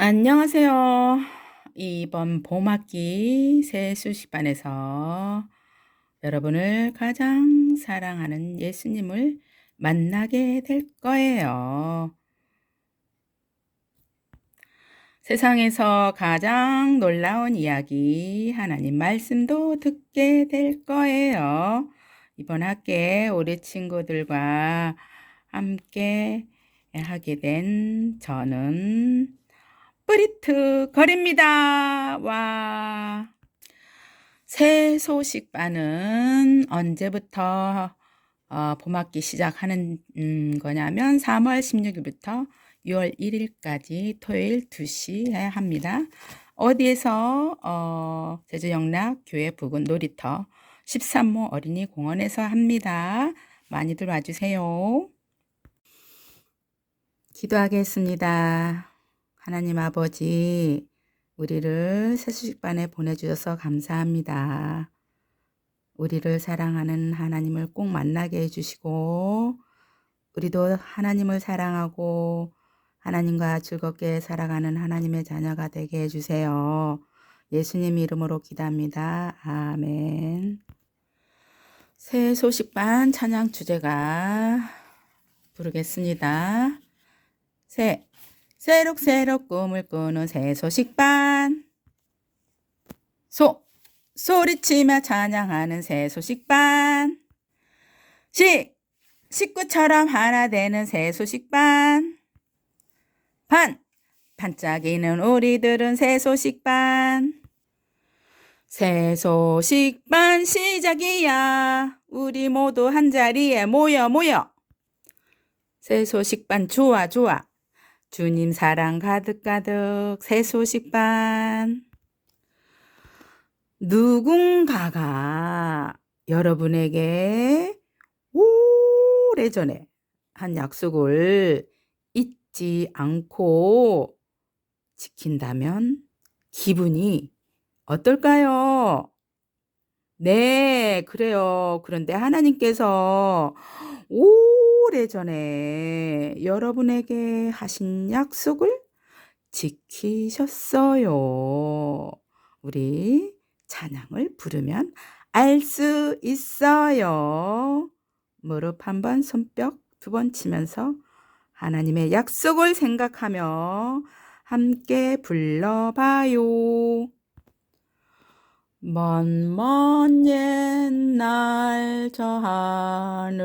안녕하세요. 이번 봄학기 새 수식반에서 여러분을 가장 사랑하는 예수님을 만나게 될 거예요. 세상에서 가장 놀라운 이야기, 하나님 말씀도 듣게 될 거예요. 이번 학기에 우리 친구들과 함께 하게 된 저는 뿌리트 거리입니다. 와. 새 소식반은 언제부터 봄학기 시작하는 거냐면 3월 16일부터 6월 1일까지 토요일 2시에 합니다. 어디에서 제주영락교회 부근 놀이터 13호 어린이 공원에서 합니다. 많이들 와주세요. 기도하겠습니다. 하나님 아버지, 우리를 새수식반에 보내주셔서 감사합니다. 우리를 사랑하는 하나님을 꼭 만나게 해주시고, 우리도 하나님을 사랑하고 하나님과 즐겁게 살아가는 하나님의 자녀가 되게 해주세요. 예수님 이름으로 기도합니다. 아멘. 새 소식반 찬양 주제가 부르겠습니다. 새록새록 꿈을 꾸는 새 소식반. 소리치며 찬양하는 새 소식반. 식구처럼 하나 되는 새 소식반. 반짝이는 우리들은 새 소식반. 새 소식반 시작이야. 우리 모두 한자리에 모여. 새 소식반 좋아. 주님 사랑 가득 새 소식반. 누군가가 여러분에게 오래전에 한 약속을 잊지 않고 지킨다면 기분이 어떨까요? 네, 그래요. 그런데 하나님께서 오래전에 여러분에게 하신 약속을 지키셨어요. 우리 찬양을 부르면 알 수 있어요. 무릎 한 번, 손뼉 두 번 치면서 하나님의 약속을 생각하며 함께 불러봐요. 먼 옛날 저 하늘로부터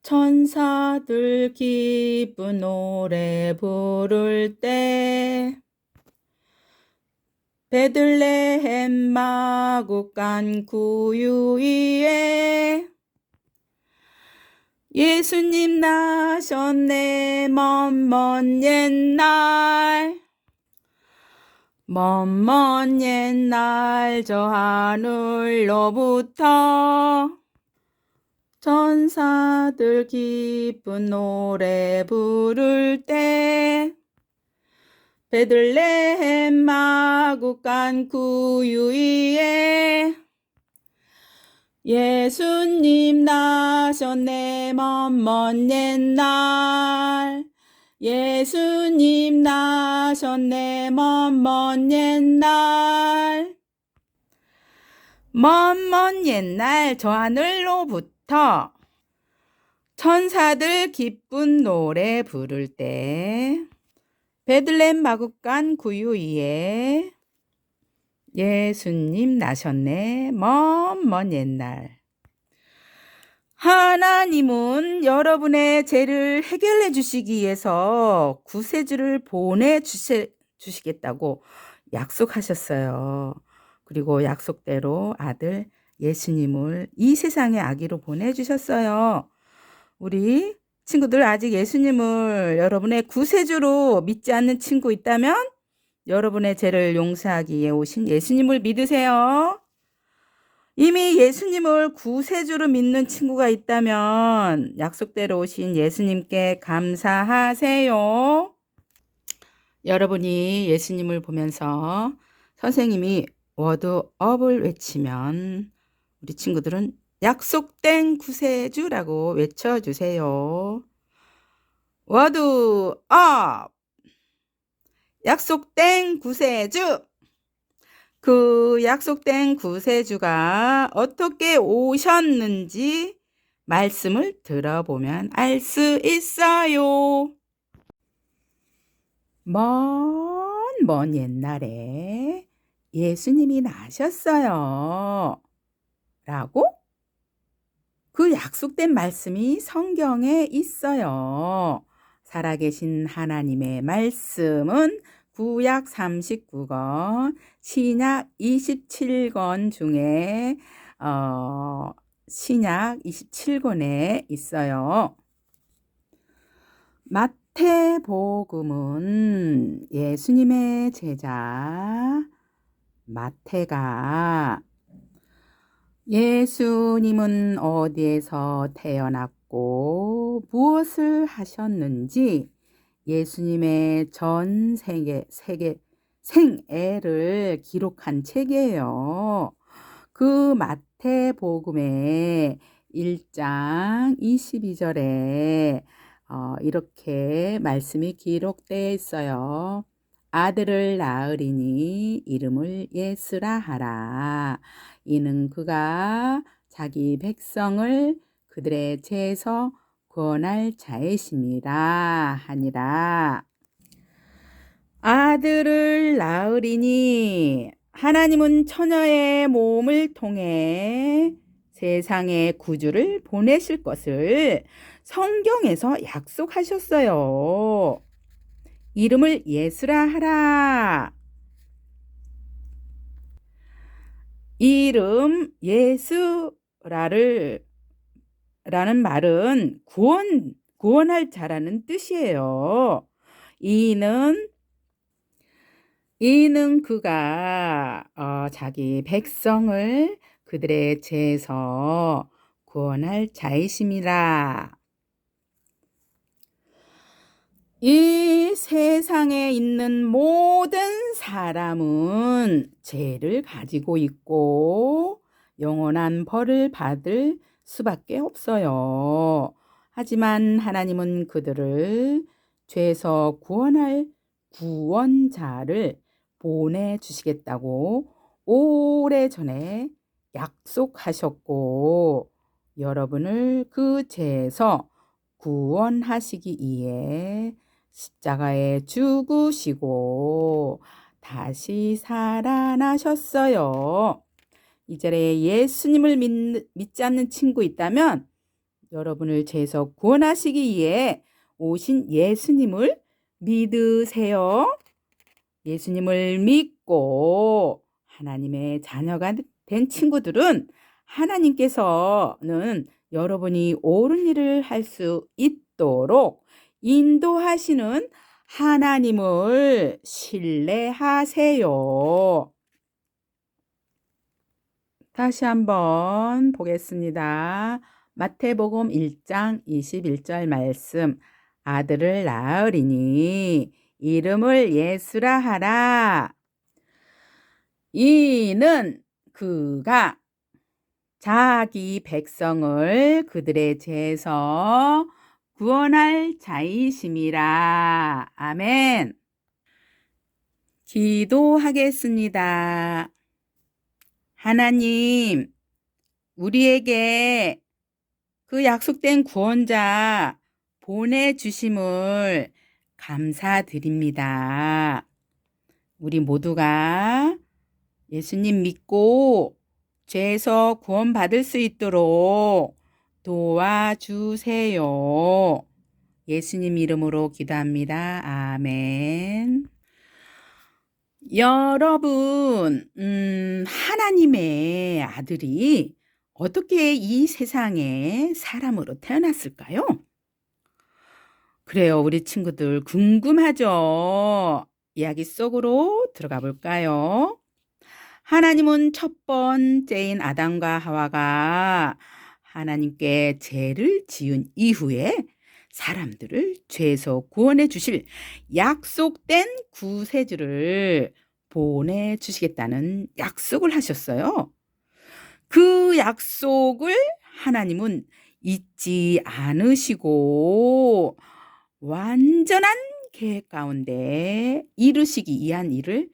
천사들 기쁜 노래 부를 때 베들레헴 마구간 구유위에 예수님 나셨네. 먼 옛날 저 하늘로부터 천사들 기쁜 노래 부를 때 베들레헴 마구간 구유위에 예수님 나셨네. 먼 옛날 예수님 나셨네. 먼 옛날 먼 옛날 저 하늘로부터 천사들 기쁜 노래 부를 때 베들레헴 마구간 구유위에 예수님 나셨네. 먼 옛날. 하나님은 여러분의 죄를 해결해 주시기 위해서 구세주를 보내주시겠다고 약속하셨어요. 그리고 약속대로 아들 예수님을 이 세상의 아기로 보내주셨어요. 우리 친구들 아직 예수님을 여러분의 구세주로 믿지 않는 친구 있다면 여러분의 죄를 용서하기 위해 오신 예수님을 믿으세요. 이미 예수님을 구세주로 믿는 친구가 있다면 약속대로 오신 예수님께 감사하세요. 여러분이 예수님을 보면서 선생님이 워드업을 외치면 우리 친구들은 약속된 구세주라고 외쳐주세요. 워드업! 약속된 구세주! 그 약속된 구세주가 어떻게 오셨는지 말씀을 들어보면 알 수 있어요. 먼 옛날에 예수님이 나셨어요. 라고 그 약속된 말씀이 성경에 있어요. 살아계신 하나님의 말씀은 구약 39권, 신약 27권 중에 신약 27권에 있어요. 마태복음은 예수님의 제자 마태가 예수님은 어디에서 태어났고 무엇을 하셨는지 예수님의 전 세계 생애를 기록한 책이에요. 그 마태복음의 1장 22절에 이렇게 말씀이 기록되어 있어요. 아들을 낳으리니 이름을 예수라 하라. 이는 그가 자기 백성을 그들의 죄에서 구원할 자이심이라 하니라. 아들을 낳으리니 하나님은 처녀의 몸을 통해 세상에 구주를 보내실 것을 성경에서 약속하셨어요. 이름을 예수라 하라. 이름 예수라는 말은 구원할 자라는 뜻이에요. 이는 그가 자기 백성을 그들의 죄에서 구원할 자이심이라. 이 세상에 있는 모든 사람은 죄를 가지고 있고 영원한 벌을 받을 수밖에 없어요. 하지만 하나님은 그들을 죄에서 구원할 구원자를 보내주시겠다고 오래전에 약속하셨고 여러분을 그 죄에서 구원하시기 위해 십자가에 죽으시고 다시 살아나셨어요. 이 절에 예수님을 믿지 않는 친구 있다면 여러분을 죄에서 구원하시기 위해 오신 예수님을 믿으세요. 예수님을 믿고 하나님의 자녀가 된 친구들은 하나님께서는 여러분이 옳은 일을 할 수 있도록 인도하시는 하나님을 신뢰하세요. 다시 한번 보겠습니다. 마태복음 1장 21절 말씀. 아들을 낳으리니 이름을 예수라 하라. 이는 그가 자기 백성을 그들의 죄에서 구원할 자이심이라. 아멘. 기도하겠습니다. 하나님, 우리에게 그 약속된 구원자 보내주심을 감사드립니다. 우리 모두가 예수님 믿고 죄에서 구원받을 수 있도록 도와주세요. 예수님 이름으로 기도합니다. 아멘. 여러분, 하나님의 아들이 어떻게 이 세상에 사람으로 태어났을까요? 그래요, 우리 친구들 궁금하죠? 이야기 속으로 들어가 볼까요? 하나님은 첫 번째인 아담과 하와가 하나님께 죄를 지은 이후에 사람들을 죄에서 구원해 주실 약속된 구세주를 보내주시겠다는 약속을 하셨어요. 그 약속을 하나님은 잊지 않으시고 완전한 계획 가운데 이루시기 위한 일을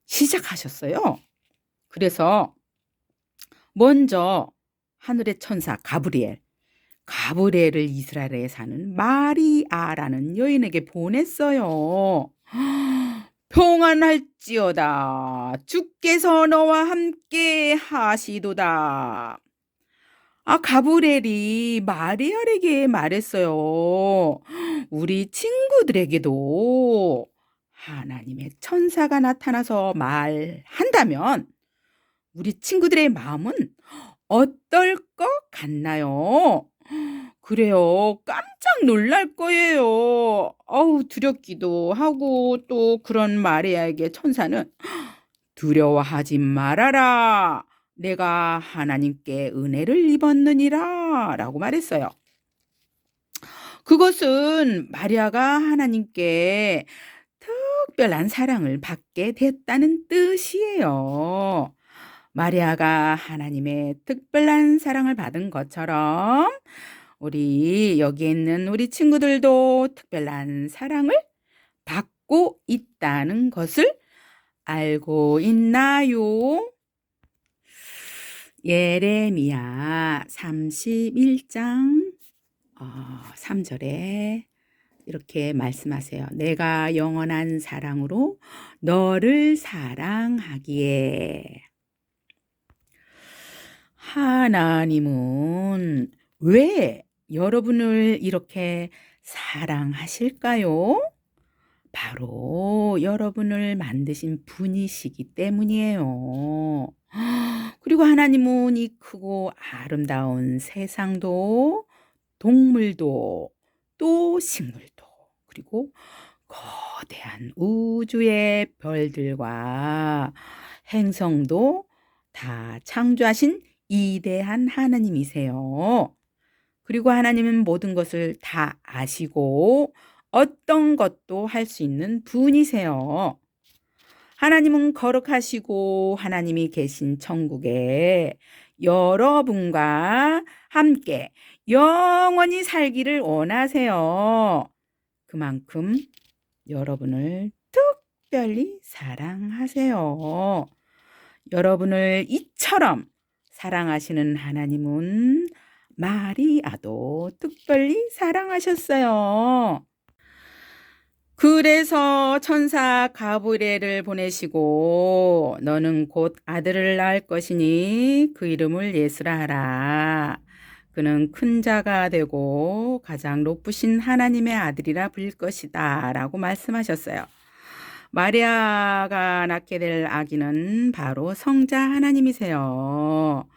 시작하셨어요. 그래서 먼저 하늘의 천사 가브리엘을 이스라엘에 사는 마리아라는 여인에게 보냈어요. 평안할지어다. 주께서 너와 함께 하시도다. 가브리엘이 마리아에게 말했어요. 우리 친구들에게도 하나님의 천사가 나타나서 말한다면 우리 친구들의 마음은 어떨 것 같나요? 그래요. 깜짝 놀랄 거예요. 두렵기도 하고 또 그런 마리아에게 천사는 두려워하지 말아라. 내가 하나님께 은혜를 입었느니라 라고 말했어요. 그것은 마리아가 하나님께 특별한 사랑을 받게 됐다는 뜻이에요. 마리아가 하나님의 특별한 사랑을 받은 것처럼 우리 여기 있는 우리 친구들도 특별한 사랑을 받고 있다는 것을 알고 있나요? 예레미야 31장 3절에 이렇게 말씀하세요. 내가 영원한 사랑으로 너를 사랑하기에. 하나님은 왜 여러분을 이렇게 사랑하실까요? 바로 여러분을 만드신 분이시기 때문이에요. 그리고 하나님은 이 크고 아름다운 세상도 동물도 또 식물도 그리고 거대한 우주의 별들과 행성도 다 창조하신 위대한 하나님이세요. 그리고 하나님은 모든 것을 다 아시고 어떤 것도 할 수 있는 분이세요. 하나님은 거룩하시고 하나님이 계신 천국에 여러분과 함께 영원히 살기를 원하세요. 그만큼 여러분을 특별히 사랑하세요. 여러분을 이처럼 사랑하시는 하나님은 마리아도 특별히 사랑하셨어요. 그래서 천사 가브리엘을 보내시고 너는 곧 아들을 낳을 것이니 그 이름을 예수라 하라. 그는 큰 자가 되고 가장 높으신 하나님의 아들이라 불릴 것이다 라고 말씀하셨어요. 마리아가 낳게 될 아기는 바로 성자 하나님이세요.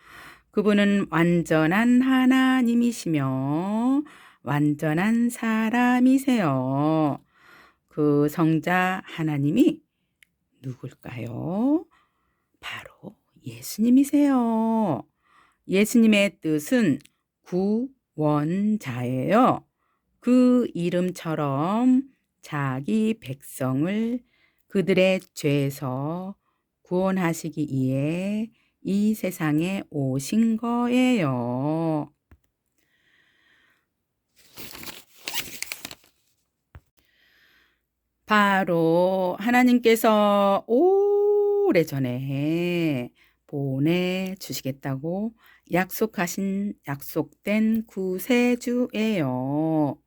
그분은 완전한 하나님이시며 완전한 사람이세요. 그 성자 하나님이 누굴까요? 바로 예수님이세요. 예수님의 뜻은 구원자예요. 그 이름처럼 자기 백성을 그들의 죄에서 구원하시기 위해 이 세상에 오신 거예요. 바로 하나님께서 오래전에 보내주시겠다고 약속된 구세주예요.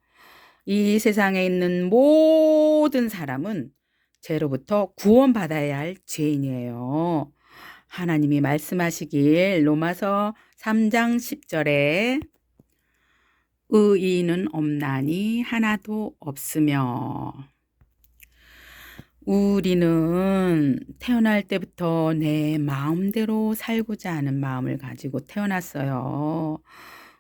이 세상에 있는 모든 사람은 죄로부터 구원받아야 할 죄인이에요. 하나님이 말씀하시길 로마서 3장 10절에 의인은 없나니 하나도 없으며. 우리는 태어날 때부터 내 마음대로 살고자 하는 마음을 가지고 태어났어요.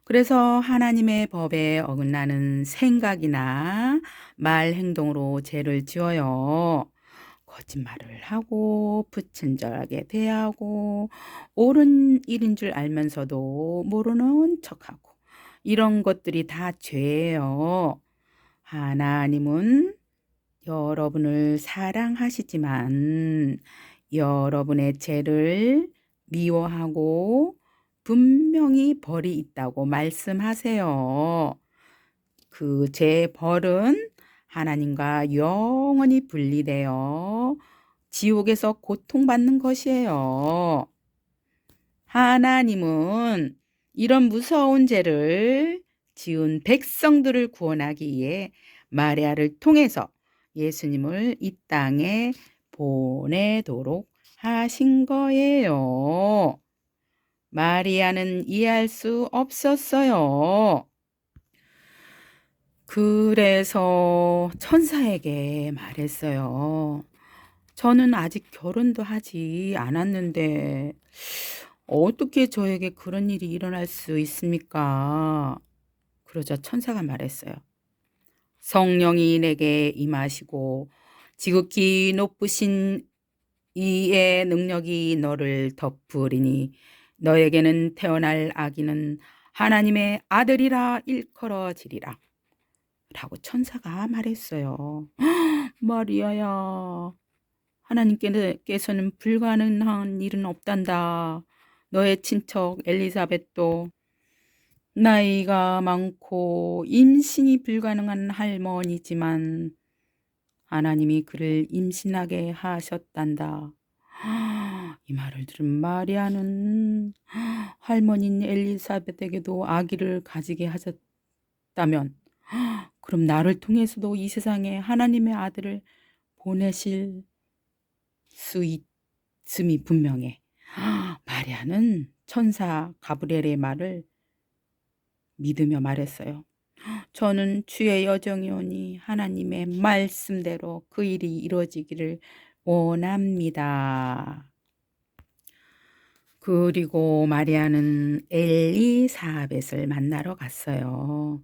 그래서 하나님의 법에 어긋나는 생각이나 말, 행동으로 죄를 지어요. 거짓말을 하고 불친절하게 대하고 옳은 일인 줄 알면서도 모르는 척하고 이런 것들이 다 죄예요. 하나님은 여러분을 사랑하시지만 여러분의 죄를 미워하고 분명히 벌이 있다고 말씀하세요. 그 죄의 벌은 하나님과 영원히 분리되어 지옥에서 고통받는 것이에요. 하나님은 이런 무서운 죄를 지은 백성들을 구원하기 위해 마리아를 통해서 예수님을 이 땅에 보내도록 하신 거예요. 마리아는 이해할 수 없었어요. 그래서 천사에게 말했어요. 저는 아직 결혼도 하지 않았는데 어떻게 저에게 그런 일이 일어날 수 있습니까? 그러자 천사가 말했어요. 성령이 내게 임하시고 지극히 높으신 이의 능력이 너를 덮으리니 너에게는 태어날 아기는 하나님의 아들이라 일컬어지리라. 라고 천사가 말했어요. 마리아야, 하나님께서는 불가능한 일은 없단다. 너의 친척 엘리사벳도 나이가 많고 임신이 불가능한 할머니지만 하나님이 그를 임신하게 하셨단다. 이 말을 들은 마리아는 할머니인 엘리사벳에게도 아기를 가지게 하셨다면 그럼 나를 통해서도 이 세상에 하나님의 아들을 보내실 수 있음이 분명해. 마리아는 천사 가브리엘의 말을 믿으며 말했어요. 저는 주의 여정이오니 하나님의 말씀대로 그 일이 이루어지기를 원합니다. 그리고 마리아는 엘리사벳을 만나러 갔어요.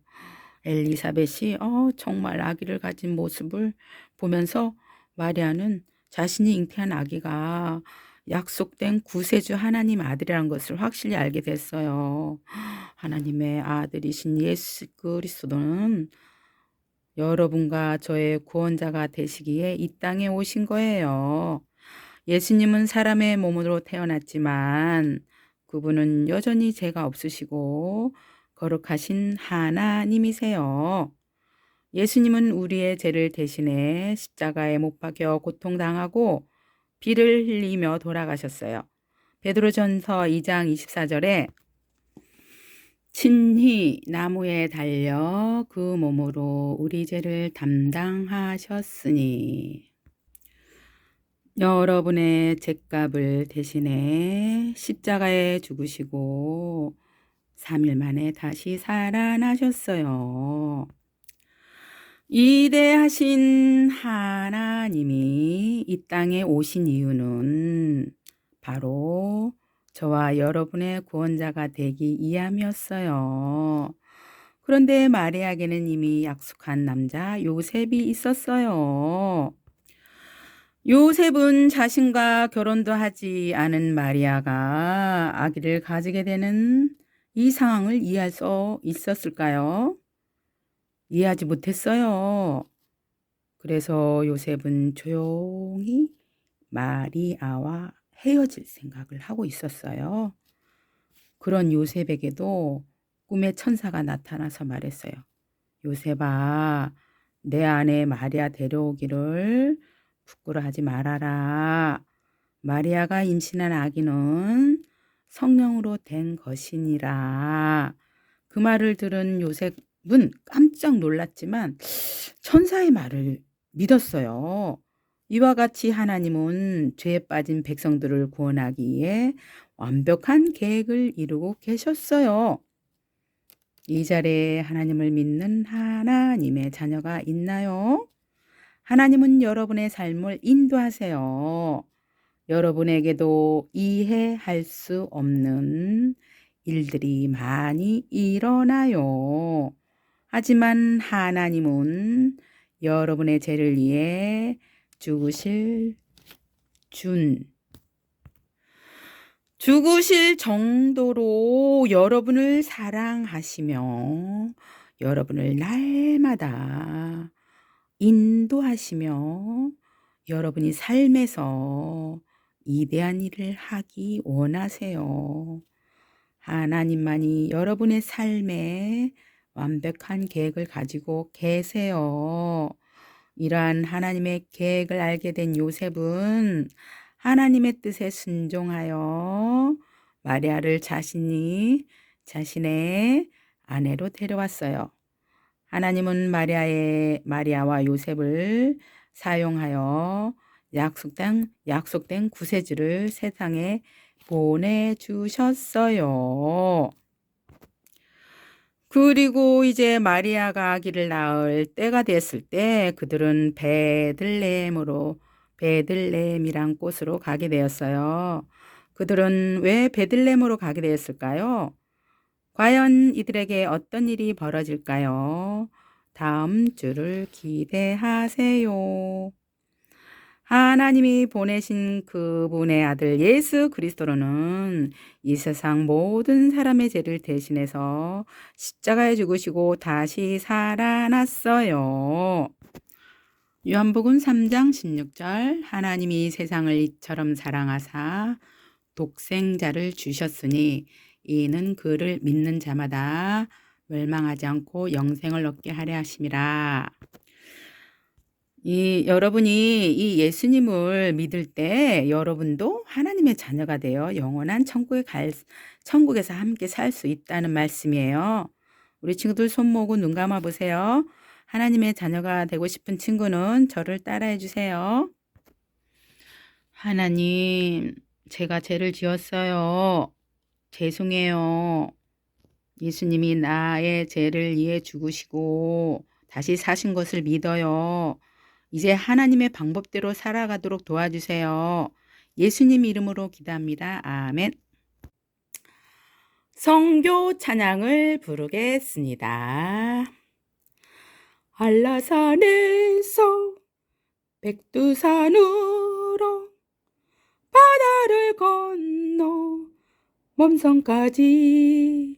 엘리사벳이 정말 아기를 가진 모습을 보면서 마리아는 자신이 잉태한 아기가 약속된 구세주 하나님 아들이라는 것을 확실히 알게 됐어요. 하나님의 아들이신 예수 그리스도는 여러분과 저의 구원자가 되시기에 이 땅에 오신 거예요. 예수님은 사람의 몸으로 태어났지만 그분은 여전히 죄가 없으시고 거룩하신 하나님이세요. 예수님은 우리의 죄를 대신해 십자가에 못 박혀 고통당하고 피를 흘리며 돌아가셨어요. 베드로전서 2장 24절에 친히 나무에 달려 그 몸으로 우리 죄를 담당하셨으니 여러분의 죄값을 대신해 십자가에 죽으시고 3일 만에 다시 살아나셨어요. 이대하신 하나님이 이 땅에 오신 이유는 바로 저와 여러분의 구원자가 되기 위함이었어요. 그런데 마리아에게는 이미 약속한 남자 요셉이 있었어요. 요셉은 자신과 결혼도 하지 않은 마리아가 아기를 가지게 되는 이 상황을 이해할 수 있었을까요? 이해하지 못했어요. 그래서 요셉은 조용히 마리아와 헤어질 생각을 하고 있었어요. 그런 요셉에게도 꿈의 천사가 나타나서 말했어요. 요셉아, 내 아내 마리아 데려오기를 부끄러워하지 말아라. 마리아가 임신한 아기는 성령으로 된 것이니라. 그 말을 들은 요셉은 깜짝 놀랐지만 천사의 말을 믿었어요. 이와 같이 하나님은 죄에 빠진 백성들을 구원하기 위해 완벽한 계획을 이루고 계셨어요. 이 자리에 하나님을 믿는 하나님의 자녀가 있나요? 하나님은 여러분의 삶을 인도하세요. 여러분에게도 이해할 수 없는 일들이 많이 일어나요. 하지만 하나님은 여러분의 죄를 위해 죽으실 정도로 여러분을 사랑하시며 여러분을 날마다 인도하시며 여러분이 삶에서 위대한 일을 하기 원하세요. 하나님만이 여러분의 삶에 완벽한 계획을 가지고 계세요. 이러한 하나님의 계획을 알게 된 요셉은 하나님의 뜻에 순종하여 마리아를 자신의 아내로 데려왔어요. 하나님은 마리아와 요셉을 사용하여 약속된 구세주를 세상에 보내주셨어요. 그리고 이제 마리아가 아기를 낳을 때가 됐을 때 그들은 베들레헴이란 곳으로 가게 되었어요. 그들은 왜 베들레헴으로 가게 되었을까요? 과연 이들에게 어떤 일이 벌어질까요? 다음 주를 기대하세요. 하나님이 보내신 그분의 아들 예수 그리스도로는 이 세상 모든 사람의 죄를 대신해서 십자가에 죽으시고 다시 살아났어요. 요한복음 3장 16절 하나님이 세상을 이처럼 사랑하사 독생자를 주셨으니 이는 그를 믿는 자마다 멸망하지 않고 영생을 얻게 하려 하심이라. 여러분이 이 예수님을 믿을 때 여러분도 하나님의 자녀가 되어 영원한 천국에서 함께 살 수 있다는 말씀이에요. 우리 친구들 손 모으고 눈 감아 보세요. 하나님의 자녀가 되고 싶은 친구는 저를 따라해 주세요. 하나님, 제가 죄를 지었어요. 죄송해요. 예수님이 나의 죄를 위해 죽으시고 다시 사신 것을 믿어요. 이제 하나님의 방법대로 살아가도록 도와주세요. 예수님 이름으로 기도합니다. 아멘. 성교 찬양을 부르겠습니다. 한라산에서 백두산으로 바다를 건너 몸성까지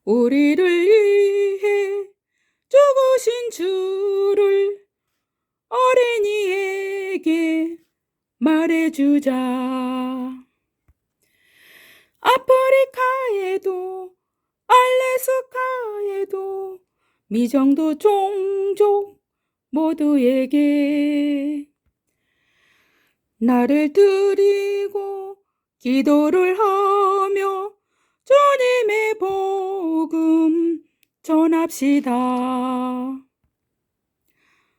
우리를 위해 죽으신 주를 어린이에게 말해주자. 아프리카에도 알래스카에도 미정도 종족 모두에게 나를 드리고 기도를 하며 주님의 복음 전합시다.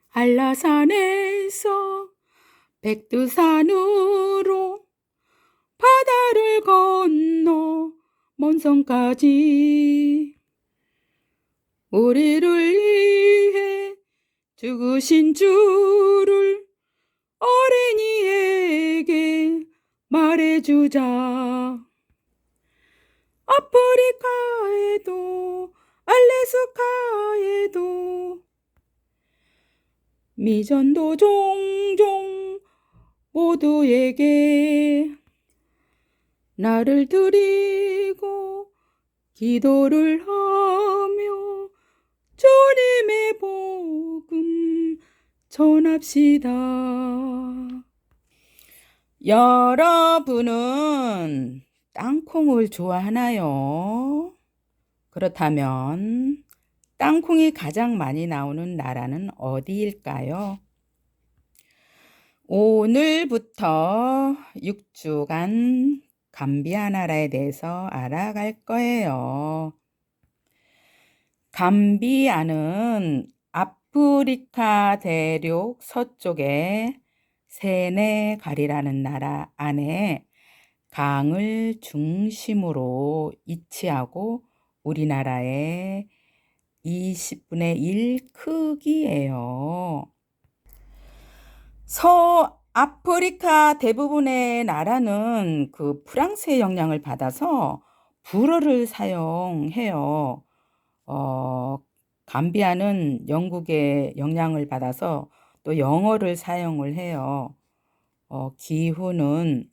한라산에서 백두산으로 바다를 건너 먼성까지 우리를 위해 죽으신 주를 어린이에게 말해주자. 아프리카에도 알래스카에도 미전도 종종 모두에게 나를 드리고 기도를 하며 주님의 복음 전합시다. 여러분은 땅콩을 좋아하나요? 그렇다면 땅콩이 가장 많이 나오는 나라는 어디일까요? 오늘부터 6주간 감비아 나라에 대해서 알아갈 거예요. 감비아는 아프리카 대륙 서쪽에 세네갈이라는 나라 안에 강을 중심으로 위치하고 우리나라의 20분의 1 크기예요. 서아프리카 대부분의 나라는 그 프랑스의 영향을 받아서 불어를 사용해요. 감비아는 영국의 영향을 받아서 또 영어를 사용을 해요. 기후는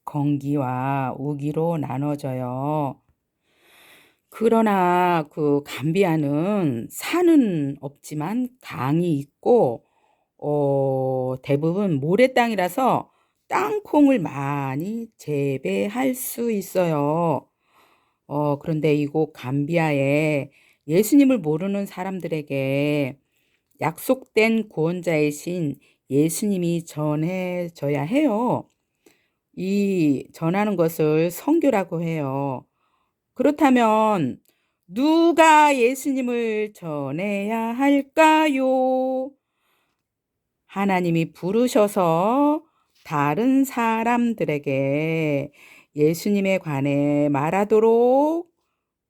건기와 우기로 나눠져요. 그러나 그 감비아는 산은 없지만 강이 있고 대부분 모래 땅이라서 땅콩을 많이 재배할 수 있어요. 그런데 이곳 감비아에 예수님을 모르는 사람들에게 약속된 구원자이신 예수님이 전해져야 해요. 이 전하는 것을 선교라고 해요. 그렇다면 누가 예수님을 전해야 할까요? 하나님이 부르셔서 다른 사람들에게 예수님에 관해 말하도록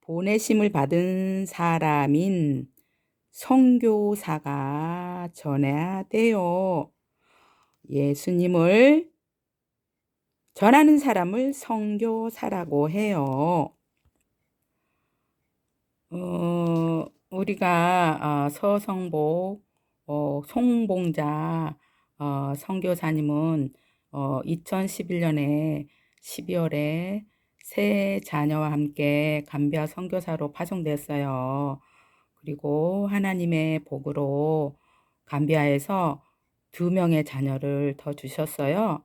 보내심을 받은 사람인 선교사가 전해야 돼요. 예수님을 전하는 사람을 선교사라고 해요. 우리가 서성복 송봉자 선교사님은 2011년에 12월에 세 자녀와 함께 감비아 선교사로 파송됐어요. 그리고 하나님의 복으로 감비아에서 2명의 자녀를 더 주셨어요.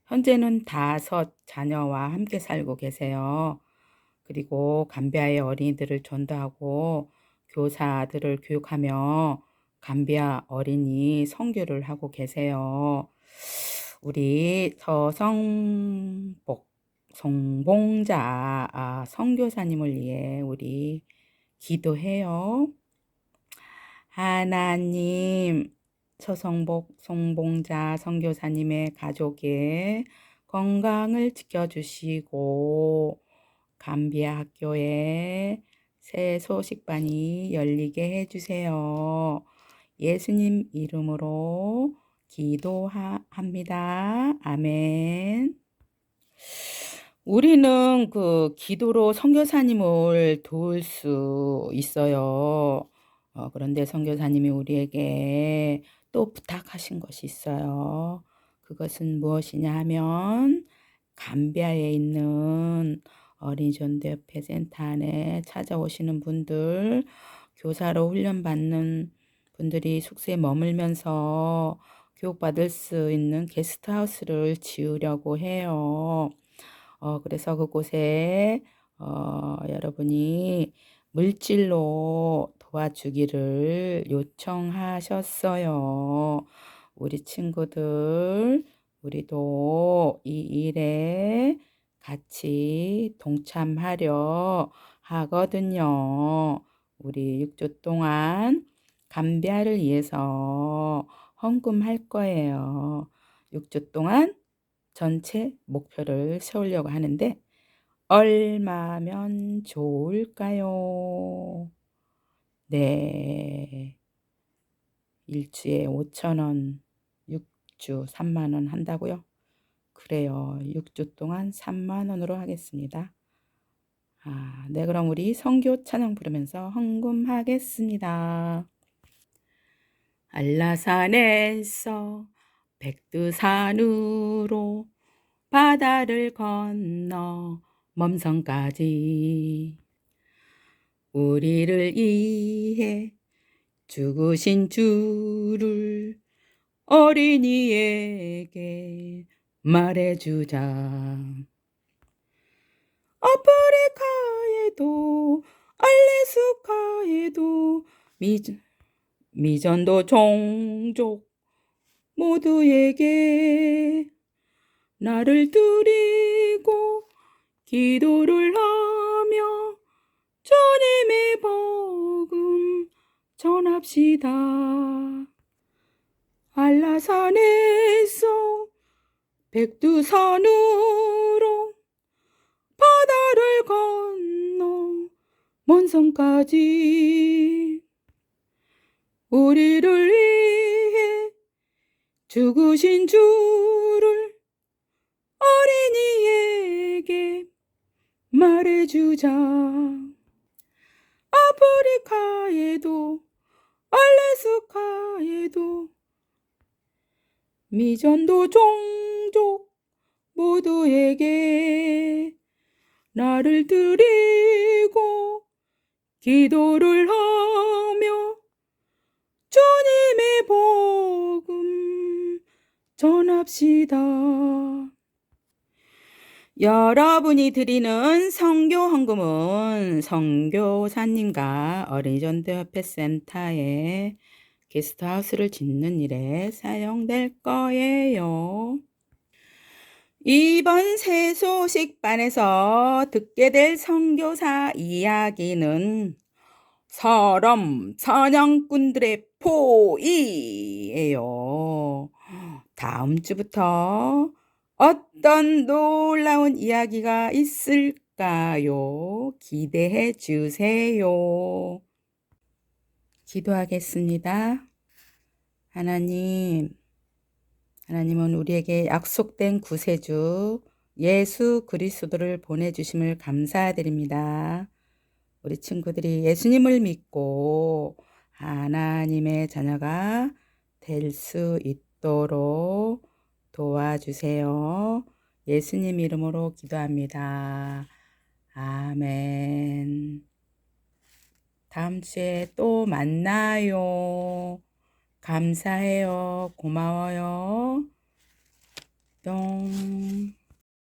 현재는 5 자녀와 함께 살고 계세요. 그리고 감비아의 어린이들을 전도하고 교사들을 교육하며 감비아 어린이 선교를 하고 계세요. 우리 송봉자 선교사님을 위해 우리 기도해요. 하나님, 송봉자 선교사님의 가족의 건강을 지켜주시고 감비아 학교에 새 소식반이 열리게 해주세요. 예수님 이름으로 기도합니다. 아멘. 우리는 그 기도로 선교사님을 도울 수 있어요. 그런데 선교사님이 우리에게 또 부탁하신 것이 있어요. 그것은 무엇이냐 하면 감비아에 있는 어린이전도협회 센터 안에 찾아오시는 분들, 교사로 훈련받는 분들이 숙소에 머물면서 교육받을 수 있는 게스트하우스를 지으려고 해요. 그래서 그곳에 여러분이 물질로 도와주기를 요청하셨어요. 우리 친구들, 우리도 이 일에 같이 동참하려 하거든요. 우리 6주 동안 감비아를 위해서 헌금할 거예요. 6주 동안 전체 목표를 세우려고 하는데 얼마면 좋을까요? 네. 일주에 5,000원, 6주 3만 원 한다고요? 그래요. 6주 동안 3만 원으로 하겠습니다. 네, 그럼 우리 선교 찬양 부르면서 헌금하겠습니다. 알라산에서 백두산으로 바다를 건너 멈성까지 우리를 위해 죽으신 주를 어린이에게 말해주자. 아프리카에도 알래스카에도 미전도 종족 모두에게 나를 드리고 기도를 하며 주님의 복음 전합시다. 알라산에서 백두산으로 바다를 건너 먼 성까지 우리를 위해 죽으신 주를 어린이에게 말해주자. 아프리카에도 알래스카에도 미전도 종족 모두에게 나를 드리고 기도를 하며 주님의 복음 전합시다. 여러분이 드리는 선교 헌금은 선교사님과 어린이전도협회 센터에 게스트하우스를 짓는 일에 사용될 거예요. 이번 새 소식반에서 듣게 될 선교사 이야기는 사람 사냥꾼들의 포위예요. 다음 주부터 어떤 놀라운 이야기가 있을까요? 기대해 주세요. 기도하겠습니다. 하나님은 우리에게 약속된 구세주 예수 그리스도를 보내주심을 감사드립니다. 우리 친구들이 예수님을 믿고 하나님의 자녀가 될 수 있도록 도와주세요. 예수님 이름으로 기도합니다. 아멘. 다음 주에 또 만나요. 감사해요. 고마워요. 뿅.